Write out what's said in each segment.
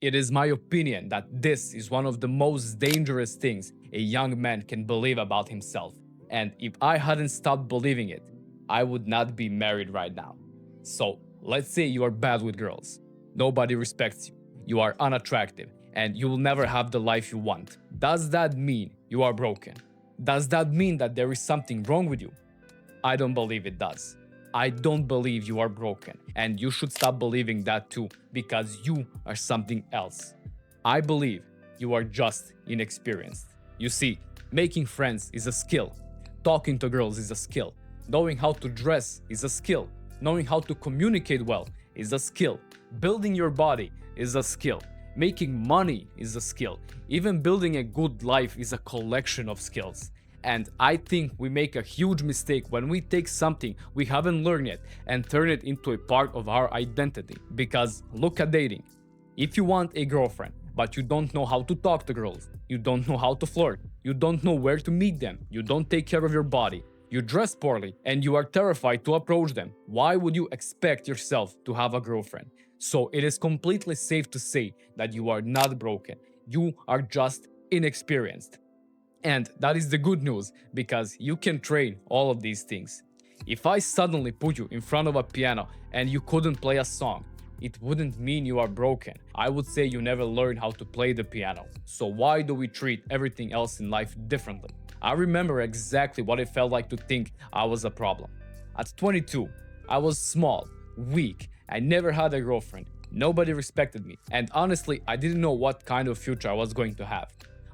It is my opinion that this is one of the most dangerous things a young man can believe about himself. And if I hadn't stopped believing it, I would not be married right now. So, let's say you are bad with girls. Nobody respects you. You are unattractive and you will never have the life you want. Does that mean you are broken? Does that mean that there is something wrong with you? I don't believe it does. I don't believe you are broken, and you should stop believing that too, because you are something else. I believe you are just inexperienced. You see, making friends is a skill, talking to girls is a skill, knowing how to dress is a skill, knowing how to communicate well is a skill, building your body is a skill, making money is a skill, even building a good life is a collection of skills. And I think we make a huge mistake when we take something we haven't learned yet and turn it into a part of our identity. Because look at dating. If you want a girlfriend, but you don't know how to talk to girls, you don't know how to flirt, you don't know where to meet them, you don't take care of your body, you dress poorly, and you are terrified to approach them, why would you expect yourself to have a girlfriend? So it is completely safe to say that you are not broken. You are just inexperienced. And that is the good news, because you can train all of these things. If I suddenly put you in front of a piano and you couldn't play a song, it wouldn't mean you are broken. I would say you never learned how to play the piano. So why do we treat everything else in life differently? I remember exactly what it felt like to think I was a problem. At 22, I was small, weak, I never had a girlfriend, nobody respected me, and honestly, I didn't know what kind of future I was going to have.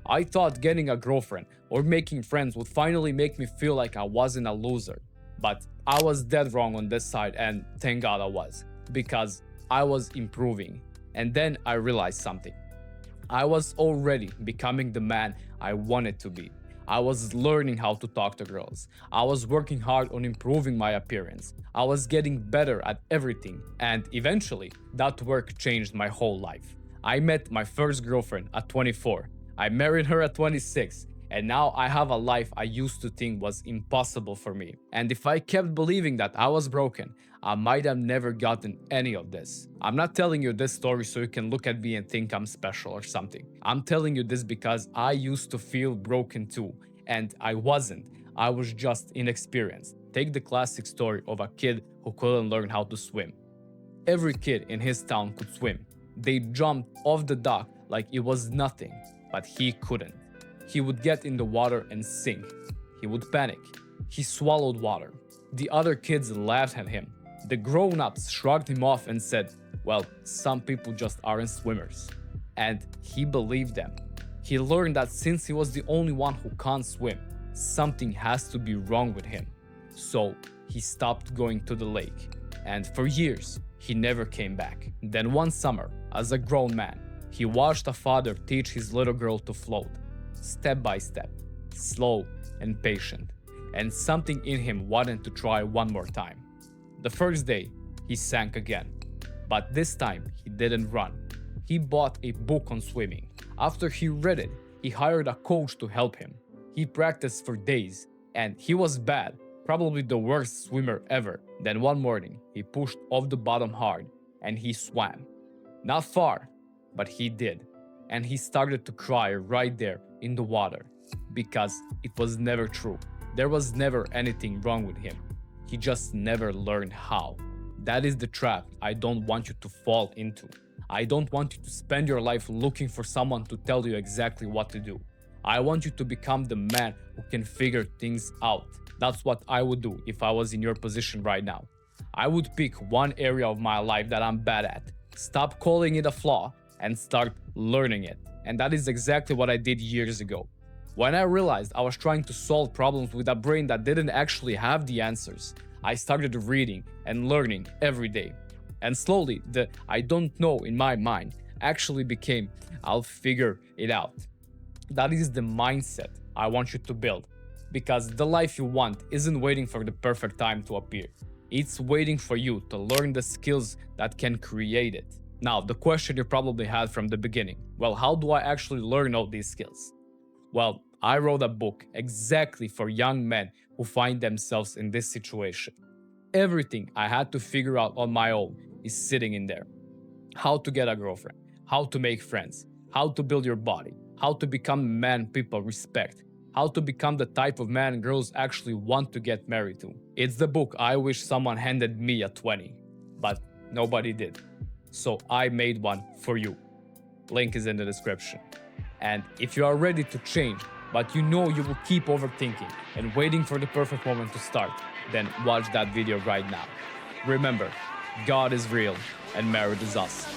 I thought getting a girlfriend or making friends would finally make me feel like I wasn't a loser. But I was dead wrong on this side, and thank God I was, because I was improving. And then I realized something. I was already becoming the man I wanted to be. I was learning how to talk to girls. I was working hard on improving my appearance. I was getting better at everything. And eventually, that work changed my whole life. I met my first girlfriend at 24. I married her at 26, and now I have a life I used to think was impossible for me. And if I kept believing that I was broken, I might have never gotten any of this. I'm not telling you this story so you can look at me and think I'm special or something. I'm telling you this because I used to feel broken too, and I wasn't. I was just inexperienced. Take the classic story of a kid who couldn't learn how to swim. Every kid in his town could swim. They jumped off the dock like it was nothing, but he couldn't. He would get in the water and sink. He would panic. He swallowed water. The other kids laughed at him. The grown-ups shrugged him off and said, well, some people just aren't swimmers. And he believed them. He learned that since he was the only one who can't swim, something has to be wrong with him. So he stopped going to the lake. And for years, he never came back. Then one summer, as a grown man, he watched a father teach his little girl to float, step by step, slow and patient, and something in him wanted to try one more time. The first day, he sank again, but this time he didn't run. He bought a book on swimming. After he read it, he hired a coach to help him. He practiced for days, and he was bad, probably the worst swimmer ever. Then one morning, he pushed off the bottom hard, and he swam. Not far, but he did. And he started to cry right there in the water, because it was never true. There was never anything wrong with him. He just never learned how. That is the trap I don't want you to fall into. I don't want you to spend your life looking for someone to tell you exactly what to do. I want you to become the man who can figure things out. That's what I would do if I was in your position right now. I would pick one area of my life that I'm bad at, stop calling it a flaw, and start learning it. And that is exactly what I did years ago. When I realized I was trying to solve problems with a brain that didn't actually have the answers, I started reading and learning every day. And slowly, the I don't know in my mind actually became I'll figure it out. That is the mindset I want you to build. Because the life you want isn't waiting for the perfect time to appear. It's waiting for you to learn the skills that can create it. Now, the question you probably had from the beginning, well, how do I actually learn all these skills? Well, I wrote a book exactly for young men who find themselves in this situation. Everything I had to figure out on my own is sitting in there. How to get a girlfriend, how to make friends, how to build your body, how to become a man people respect, how to become the type of man girls actually want to get married to. It's the book I wish someone handed me at 20, but nobody did. So I made one for you. Link is in the description. And if you are ready to change, but you know you will keep overthinking and waiting for the perfect moment to start, then watch that video right now. Remember, God is real and marriage is us.